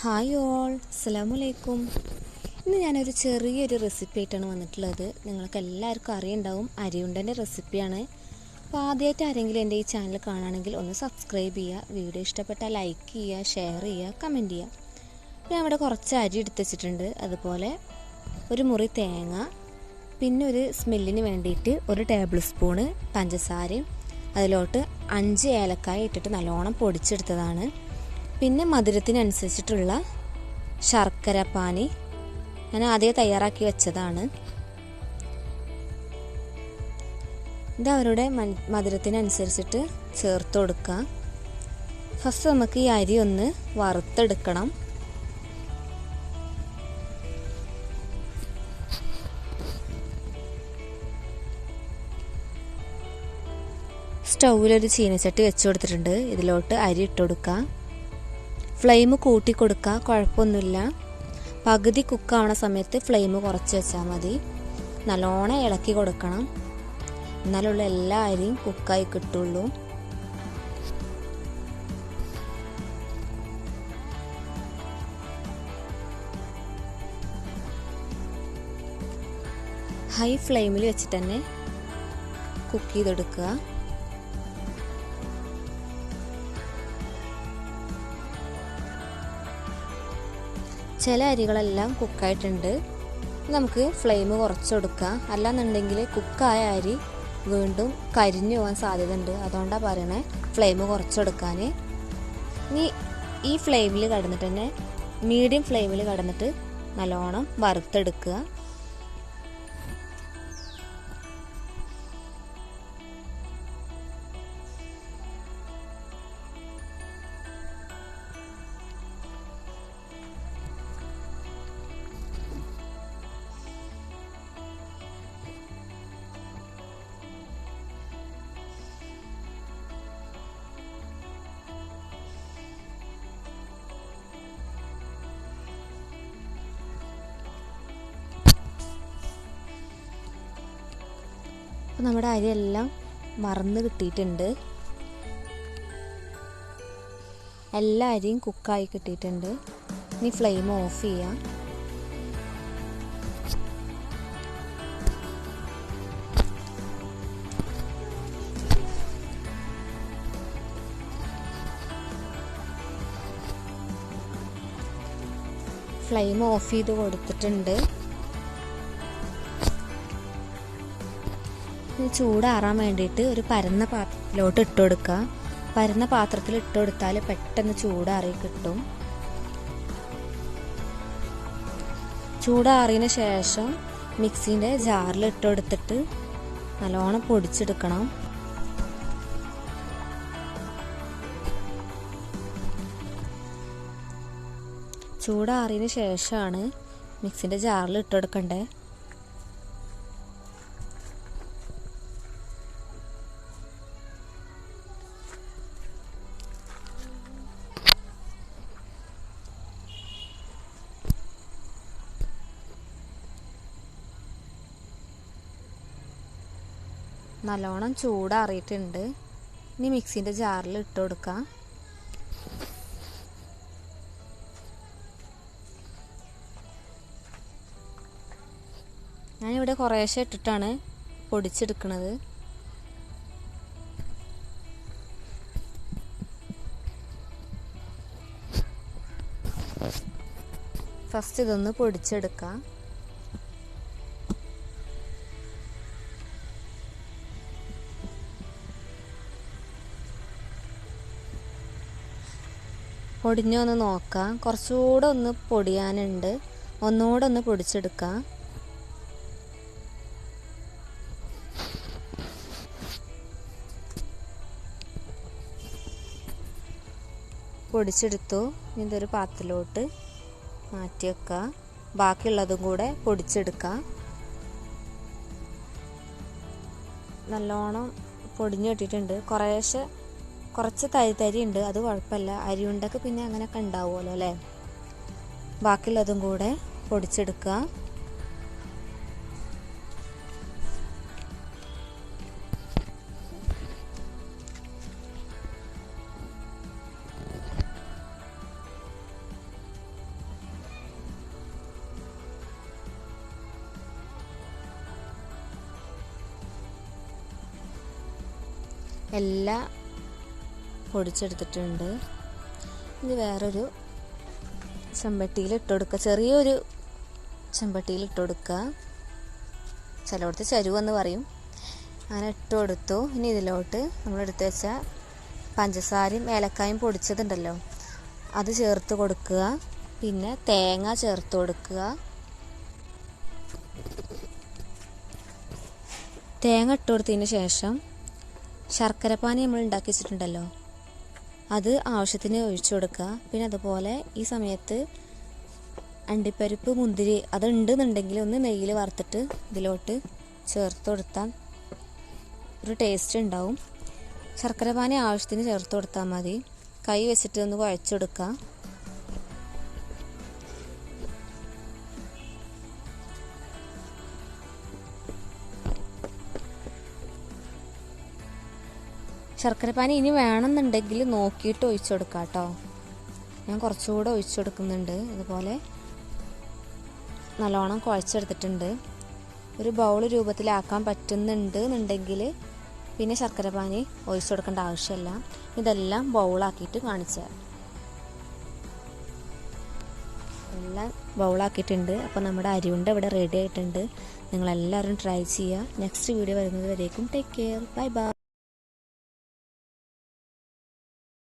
Hi all, അസ്സലാമലൈക്കും. ഇന്ന് ഞാനൊരു ചെറിയൊരു റെസിപ്പി ആയിട്ടാണ് വന്നിട്ടുള്ളത്. നിങ്ങൾക്ക് എല്ലാവർക്കും അറിയുണ്ടാവും, അരിയുണ്ടൻ്റെ റെസിപ്പിയാണ്. അപ്പോൾ ആദ്യമായിട്ട് ആരെങ്കിലും എൻ്റെ ഈ ചാനൽ കാണുകയാണെങ്കിൽ ഒന്ന് സബ്സ്ക്രൈബ് ചെയ്യുക, വീഡിയോ ഇഷ്ടപ്പെട്ടാൽ ലൈക്ക് ചെയ്യുക, ഷെയർ ചെയ്യുക, കമൻറ്റ് ചെയ്യുക. ഞാൻ ഇവിടെ കുറച്ച് അരി എടുത്ത് വെച്ചിട്ടുണ്ട്, അതുപോലെ ഒരു മുറി തേങ്ങ, പിന്നെ ഒരു സ്മെല്ലിന് വേണ്ടിയിട്ട് ഒരു ടേബിൾ സ്പൂണ് പഞ്ചസാരയും അതിലോട്ട് 5 ഏലക്കായ ഇട്ടിട്ട് നല്ലോണം പൊടിച്ചെടുത്തതാണ്. പിന്നെ മധുരത്തിനനുസരിച്ചിട്ടുള്ള ശർക്കര പാനി ഞാൻ ആദ്യം തയ്യാറാക്കി വെച്ചതാണ്. ഇത് അവരുടെ മധുരത്തിനനുസരിച്ചിട്ട് ചേർത്ത് കൊടുക്കുക. ഫസ്റ്റ് നമുക്ക് ഈ അരി ഒന്ന് വറുത്തെടുക്കണം. സ്റ്റൗവിലൊരു ചീനച്ചട്ടി വെച്ച് കൊടുത്തിട്ടുണ്ട്. ഇതിലോട്ട് അരി ഇട്ട് കൊടുക്കുക. ഫ്ലെയിം കൂട്ടി കൊടുക്കുക, കുഴപ്പമൊന്നുമില്ല. പകുതി കുക്കാവണ സമയത്ത് ഫ്ലെയിം കുറച്ച് വെച്ചാൽ മതി. നല്ലോണം ഇളക്കി കൊടുക്കണം, എന്നാലുള്ള എല്ലാ അരിയും കുക്കായി കിട്ടുള്ളൂ. ഹൈ ഫ്ലെയിമിൽ വെച്ചിട്ട് തന്നെ കുക്ക് ചെയ്തെടുക്കുക. ചില അരികളെല്ലാം കുക്കായിട്ടുണ്ട്. നമുക്ക് ഫ്ലെയിം കുറച്ച് കൊടുക്കുക, അല്ലാന്നുണ്ടെങ്കിൽ കുക്കായ അരി വീണ്ടും കരിഞ്ഞു പോകാൻ സാധ്യതയുണ്ട്. അതുകൊണ്ടാണ് പറയണേ ഫ്ലെയിം കുറച്ച് കൊടുക്കാൻ. ഇനി ഈ ഫ്ലെയിമിൽ കിടന്നിട്ട് തന്നെ മീഡിയം ഫ്ലെയിമിൽ കിടന്നിട്ട് നല്ലോണം വറുത്തെടുക്കുക. അപ്പോൾ നമ്മുടെ അരിയെല്ലാം വറന്ന് കിട്ടിയിട്ടുണ്ട്. എല്ലാ അരിയും കുക്കായി കിട്ടിയിട്ടുണ്ട്. ഇനി ഫ്ലെയിം ഓഫ് ചെയ്യാം. ഫ്ലെയിം ഓഫ് ചെയ്ത് കൊടുത്തിട്ടുണ്ട്. ചൂടാറാൻ വേണ്ടിയിട്ട് ഒരു പരന്ന പാത്രത്തിലോട്ട് ഇട്ട് കൊടുക്കുക. പരന്ന പാത്രത്തിൽ ഇട്ട് കൊടുത്താൽ പെട്ടെന്ന് ചൂടാറി കിട്ടും. ചൂടാറിയതിന് ശേഷം മിക്സിൻ്റെ ജാറിൽ ഇട്ട് കൊടുത്തിട്ട് നല്ലോണം പൊടിച്ചെടുക്കണം. ചൂടാറിയതിന് ശേഷമാണ് മിക്സിൻ്റെ ജാറിൽ ഇട്ട് കൊടുക്കേണ്ടത്. നല്ലോണം ചൂടാറിയിട്ടുണ്ട്. ഇനി മിക്സിൻ്റെ ജാറിൽ ഇട്ട് കൊടുക്കാം. ഞാനിവിടെ കുറേശ്ശെ ഇട്ടിട്ടാണ് പൊടിച്ചെടുക്കുന്നത്. ഫസ്റ്റ് ഇതൊന്ന് പൊടിച്ചെടുക്കാം. പൊടിഞ്ഞൊന്ന് നോക്കാം. കുറച്ചുകൂടെ ഒന്ന് പൊടിയാനുണ്ട്, ഒന്നുകൂടെ ഒന്ന് പൊടിച്ചെടുക്കാം. പൊടിച്ചെടുത്തു. ഇതൊരു പാത്രത്തിലോട്ട് മാറ്റി വെക്കുക. ബാക്കിയുള്ളതും കൂടെ പൊടിച്ചെടുക്കാം. നല്ലോണം പൊടിഞ്ഞു കിട്ടിയിട്ടുണ്ട്. കുറച്ച് തരി ഉണ്ട്, അത് കുഴപ്പമില്ല. അരിയുണ്ടൊക്കെ പിന്നെ അങ്ങനെയൊക്കെ ഉണ്ടാവുമല്ലോ അല്ലേ. ബാക്കിയുള്ളതും കൂടെ പൊടിച്ചെടുക്കുക. എല്ലാം പൊടിച്ചെടുത്തിട്ടുണ്ട്. ഇത് വേറൊരു ചെമ്പട്ടിയിൽ ഇട്ട് കൊടുക്കുക, ചെറിയൊരു ചെമ്പട്ടിയിൽ ഇട്ട് കൊടുക്കുക. ചിലയിടത്ത് ചരുവെന്ന് പറയും. അങ്ങനെ ഇട്ട് കൊടുത്തു. ഇനി ഇതിലോട്ട് നമ്മൾ എടുത്ത് വെച്ച പഞ്ചസാരയും ഏലക്കായും പൊടിച്ചതുണ്ടല്ലോ അത് ചേർത്ത് കൊടുക്കുക. പിന്നെ തേങ്ങ ചേർത്ത് കൊടുക്കുക. തേങ്ങ ഇട്ട് കൊടുത്തതിന് ശേഷം ശർക്കരപ്പാനി നമ്മൾ ഉണ്ടാക്കി വെച്ചിട്ടുണ്ടല്ലോ അത് ആവശ്യത്തിന് ഒഴിച്ചു കൊടുക്കുക. പിന്നെ അതുപോലെ ഈ സമയത്ത് അണ്ടിപ്പരിപ്പ് മുന്തിരി അതുണ്ടെന്നുണ്ടെങ്കിൽ ഒന്ന് നെയ്യിൽ വറുത്തിട്ട് ഇതിലോട്ട് ചേർത്ത് കൊടുത്താൽ ഒരു ടേസ്റ്റ് ഉണ്ടാവും. ശർക്കരപ്പാനി ആവശ്യത്തിന് ചേർത്ത് കൊടുത്താൽ മതി. കൈ വെച്ചിട്ട് ഒന്ന് കുഴച്ചെടുക്കുക. ശർക്കരപ്പാനി ഇനി വേണമെന്നുണ്ടെങ്കിൽ നോക്കിയിട്ട് ഒഴിച്ചു കൊടുക്കാം കേട്ടോ. ഞാൻ കുറച്ചുകൂടെ ഒഴിച്ചു കൊടുക്കുന്നുണ്ട്. ഇതുപോലെ നല്ലോണം കുഴച്ചെടുത്തിട്ടുണ്ട്. ഒരു ബൗൾ രൂപത്തിലാക്കാൻ പറ്റുന്നുണ്ട് എന്നുണ്ടെങ്കിൽ പിന്നെ ശർക്കരപ്പാനി ഒഴിച്ചു കൊടുക്കേണ്ട ആവശ്യമില്ല. ഇതെല്ലാം ബൗളാക്കിയിട്ട് കാണിച്ചു തരാം. എല്ലാം ബൗളാക്കിയിട്ടുണ്ട്. അപ്പോൾ നമ്മുടെ അരിയുണ്ട ഇവിടെ റെഡി ആയിട്ടുണ്ട്. നിങ്ങളെല്ലാവരും ട്രൈ ചെയ്യുക. നെക്സ്റ്റ് വീഡിയോ വരുന്നത് വരേക്കും ടേക്ക് കെയർ. Bye bye.